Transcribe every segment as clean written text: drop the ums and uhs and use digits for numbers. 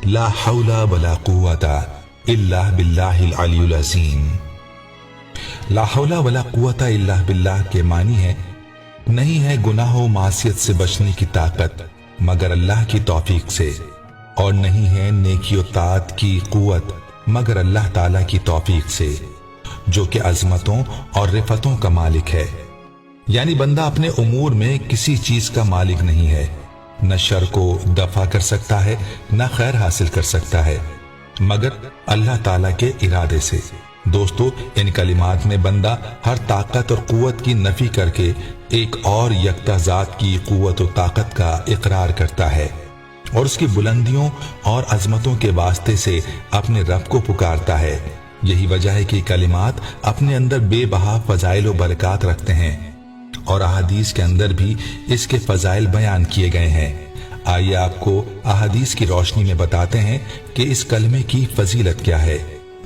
ला हौला वला कुव्वता इल्ला बिल्लाहिल अलीयुल अज़ीम। ला हौला वला कुव्वता इल्ला बिल्लाह के मानी है, नहीं है गुनाह व मासियत से बचने की ताकत मगर अल्लाह की तौफीक से, और नहीं है नेकी व ताअत की कुव्वत मगर अल्लाह ताला की तौफीक से, जो कि अजमतों और रिफतों का मालिक है। यानी बंदा अपने उमूर में किसी चीज का मालिक नहीं है, न शर को दफा कर सकता है न खैर हासिल कर सकता है मगर अल्लाह ताला के इरादे से। दोस्तों, इन कलिमात में बंदा हर ताकत और कुव्वत की नफी करके एक और यकता जात की कुव्वत और ताकत का इकरार करता है और उसकी बुलंदियों और अजमतों के वास्ते से अपने रब को पुकारता है। यही वजह है कि कलिमात अपने अंदर बेबहा फजाइल व बरकत रखते हैं और अहादीस के अंदर भी इसके फजाइल बयान किए गए हैं। आइए आपको अहादीस की रोशनी में बताते हैं कि इस कलमे की फजीलत क्या है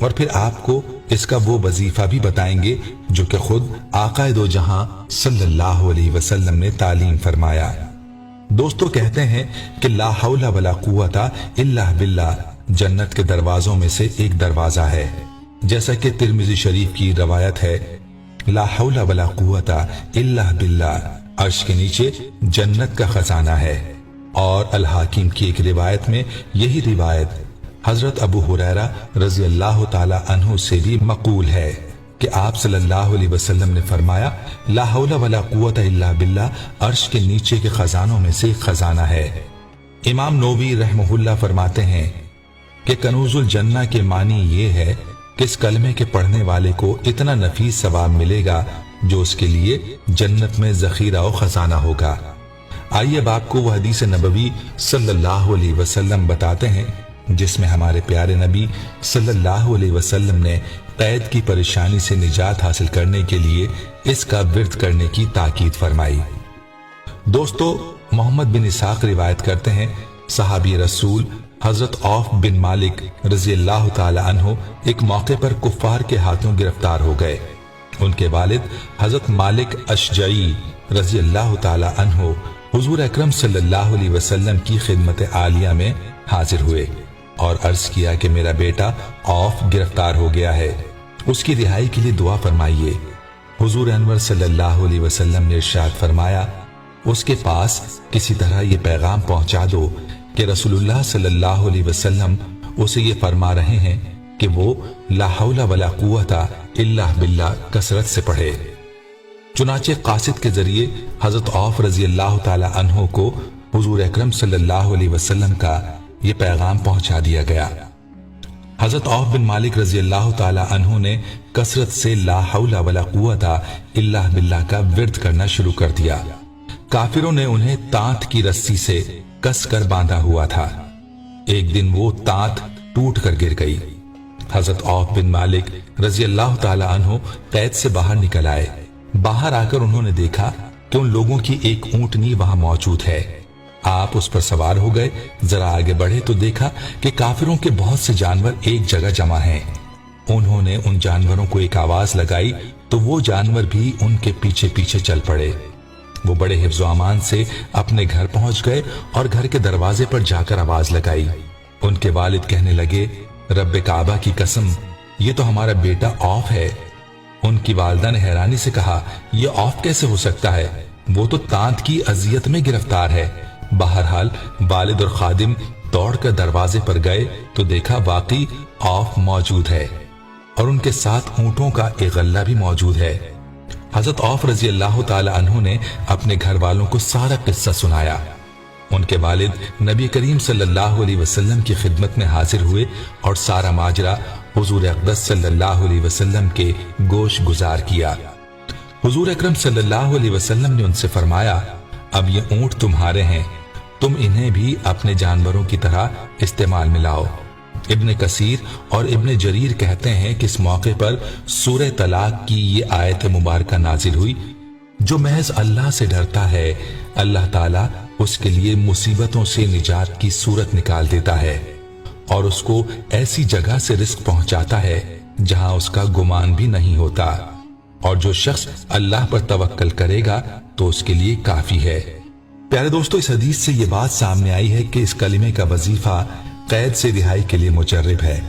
और फिर आपको इसका वो वजीफा भी बताएंगे जो कि खुद आका दो जहां सल्लल्लाहु अलैहि वसल्लम ने तालीम फरमाया। दोस्तों, कहते हैं कि ला हौला वला कुव्वता इल्ला बिल्लाह जन्नत के दरवाजों में से एक दरवाजा है, जैसा कि तिरमिजी शरीफ की रवायत है, ला हौला वला कुव्वता इल्ला बिल्लाह अर्श के नीचे जन्नत का खजाना है। और अल हाकिम की एक रिवायत में यही रिवायत हजरत अबू हुरैरा रजी अल्लाह ताला अन्हु से भी मकूल है कि आप सल्लल्लाहु अलैहि वसल्लम ने फरमाया, ला हौला वला कुव्वता इल्ला बिल्लाह अर्श के नीचे के खजानों में से एक खजाना है। इमाम नोवी रहमहुल्लाह फरमाते हैं कि कनूजुल जन्ना के मानी ये है कि इस कलमे के पढ़ने वाले को इतना नफीस सवाब मिलेगा जो उसके लिए जन्नत में जखीरा और खजाना होगा। आइए अब आपको वह हदीस नबवी सल्लल्लाहु अलैहि वसल्लम बताते हैं जिसमें हमारे प्यारे नबी सल्लल्लाहु अलैहि वसल्लम ने कैद की परेशानी से निजात हासिल करने के लिए इसका विर्द करने की ताकीद फरमाई। दोस्तों, मोहम्मद बिन इसाक रिवायत करते हैं, सहाबी रसूल हजरत औफ बिन मालिक रजी अल्लाह ताला अन्हु एक मौके पर कुफ्फार के हाथों गिरफ्तार हो गए। उनके वालिद हजरत मालिक अशजई रजी अल्लाह ताला अन्हु हुजूर अकरम सल्लल्लाहु अलैहि वसल्लम की खिदमत आलिया में हाजिर हुए और अर्ज किया कि मेरा बेटा औफ गिरफ्तार हो गया है, उसकी रिहाई के लिए दुआ फरमाइए। हुजूर अनवर सल्लल्लाहु अलैहि वसल्लम ने इरशाद फरमाया, उसके पास किसी तरह ये पैगाम पहुंचा दो कि रसूलुल्लाह सल्लल्लाहु अलैहि वसल्लम उसे ये फरमा रहे हैं कि वो ला हौला वला कुव्वता इल्ला बिल्लाह कसरत से पढ़े। चुनाचे कासिद के जरिए हजरत औफ रजी अल्लाह ताला अन्हो को हुजूर अकरम सल्लल्लाहु अलैहि वसल्लम का ये पैगाम पहुंचा दिया गया। हजरत औफ बिन मालिक रजी अल्लाह ताला अन्हो ने कसरत से ला हौला वला कुव्वता इल्ला बिल्लाह का विर्द करना शुरू कर दिया। काफिरों ने उन्हें तांत की रस्सी से कस कर बांधा हुआ था। एक दिन वो तांत टूट कर गिर गई। हजरत औफ बिन मालिक रजी अल्लाह ताला अन्हो कैद से बाहर निकल आए। बाहर आकर उन्होंने देखा कि उन लोगों की एक ऊंटनी वहां मौजूद है। आप उस पर सवार हो गए। जरा आगे बढ़े तो देखा कि काफिरों के बहुत से जानवर एक जगह जमा हैं। उन्होंने उन जानवरों को एक आवाज लगाई तो वो जानवर भी उनके पीछे पीछे चल पड़े। वो बड़े हिफ्ज़ो अमान से अपने घर पहुंच गए और घर के दरवाजे पर जाकर आवाज लगाई। उनके वालिद कहने लगे, रब्बे काबा की कसम, ये तो हमारा बेटा औफ है। उनकी वालिदा ने हैरानी से कहा, यह औफ कैसे हो सकता है? वो तो तांत की अजियत में गिरफ्तार है। बहरहाल वालिद और खादिम दौड़कर दरवाजे पर गए तो देखा वाकई औफ मौजूद है और उनके साथ ऊंटों का एक गल्ला भी मौजूद है। हजरत औफ रजी अल्लाह ताला अन्हु ने अपने घर वालों को सारा किस्सा सुनाया। उनके वालिद नबी करीम सल्लल्लाहु अलैहि वसल्लम की खिदमत में हाजिर हुए और सारा माजरा हुजूर अक़दस सल्लल्लाहु अलैहि वसल्लम के गोश गुजार किया। हुजूर अकरम सल्लल्लाहु अलैहि वसल्लम ने उनसे फरमाया, अब ये ऊंट तुम्हारे हैं, तुम इन्हें भी अपने जानवरों की तरह इस्तेमाल में लाओ। इब्ने कसीर और इब्ने जरीर कहते हैं कि इस मौके पर सूरह तलाक की ये आयत मुबारका नाजिल हुई, जो महज अल्लाह से डरता है अल्लाह ताला उसके लिए मुसीबतों से निजात की सूरत निकाल देता है और उसको ऐसी जगह से रिस्क पहुंचाता है जहां उसका गुमान भी नहीं होता, और जो शख्स अल्लाह पर तवक्कल करेगा तो उसके लिए काफी है। प्यारे दोस्तों, इस हदीस से ये बात सामने आई है कि इस कलिमे का वजीफा قید سے رہائی کے لیے مجرب ہے،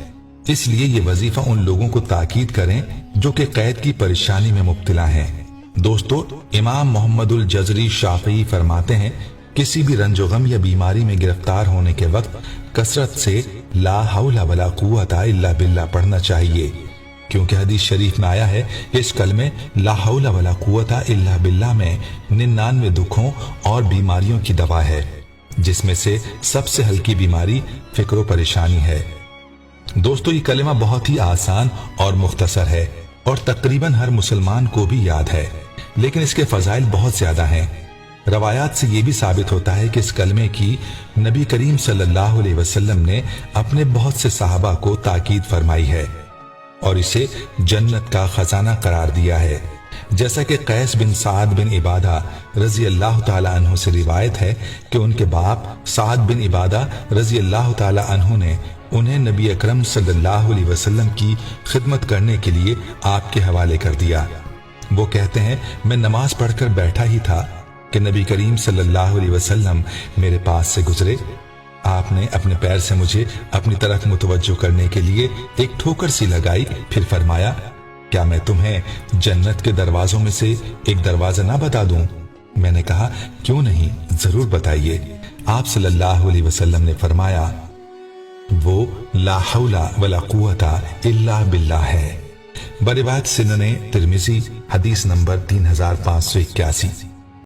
اس لیے یہ وظیفہ ان لوگوں کو تاکید کریں جو کہ قید کی پریشانی میں مبتلا ہیں۔ دوستو، امام محمد الجزری شافعی فرماتے ہیں کسی بھی رنج و غم یا بیماری میں گرفتار ہونے کے وقت کثرت سے لا حول ولا قوت الا باللہ پڑھنا چاہیے، کیونکہ حدیث شریف میں آیا ہے کہ اس کلمے لا حول ولا قوت الا باللہ میں 99 دکھوں اور بیماریوں کی دوا ہے، جس میں سے سب سے ہلکی بیماری فکر و پریشانی ہے۔ دوستو، یہ کلمہ بہت ہی آسان اور مختصر ہے اور تقریباً ہر مسلمان کو بھی یاد ہے، لیکن اس کے فضائل بہت زیادہ ہیں۔ روایات سے یہ بھی ثابت ہوتا ہے کہ اس کلمے کی نبی کریم صلی اللہ علیہ وسلم نے اپنے بہت سے صحابہ کو تاکید فرمائی ہے اور اسے جنت کا خزانہ قرار دیا ہے، جیسا کہ قیس بن سعد بن عبادہ رضی اللہ تعالی عنہ سے روایت ہے کہ ان کے باپ سعد بن عبادہ رضی اللہ تعالی عنہ نے انہیں نبی اکرم صلی اللہ علیہ وسلم کی خدمت کرنے کے لیے آپ کے حوالے کر دیا۔ وہ کہتے ہیں میں نماز پڑھ کر بیٹھا ہی تھا کہ نبی کریم صلی اللہ علیہ وسلم میرے پاس سے گزرے۔ آپ نے اپنے پیر سے مجھے اپنی طرف متوجہ کرنے کے لیے ایک ٹھوکر سی لگائی، پھر فرمایا کیا میں تمہیں جنت کے دروازوں میں سے ایک دروازہ نہ بتا دوں؟ میں نے کہا کیوں نہیں، ضرور بتائیے۔ آپ صلی اللہ علیہ وسلم نے فرمایا وہ لا حول ولا قوت الا باللہ ہے۔ بروایت سنن ترمذی حدیث نمبر 3581۔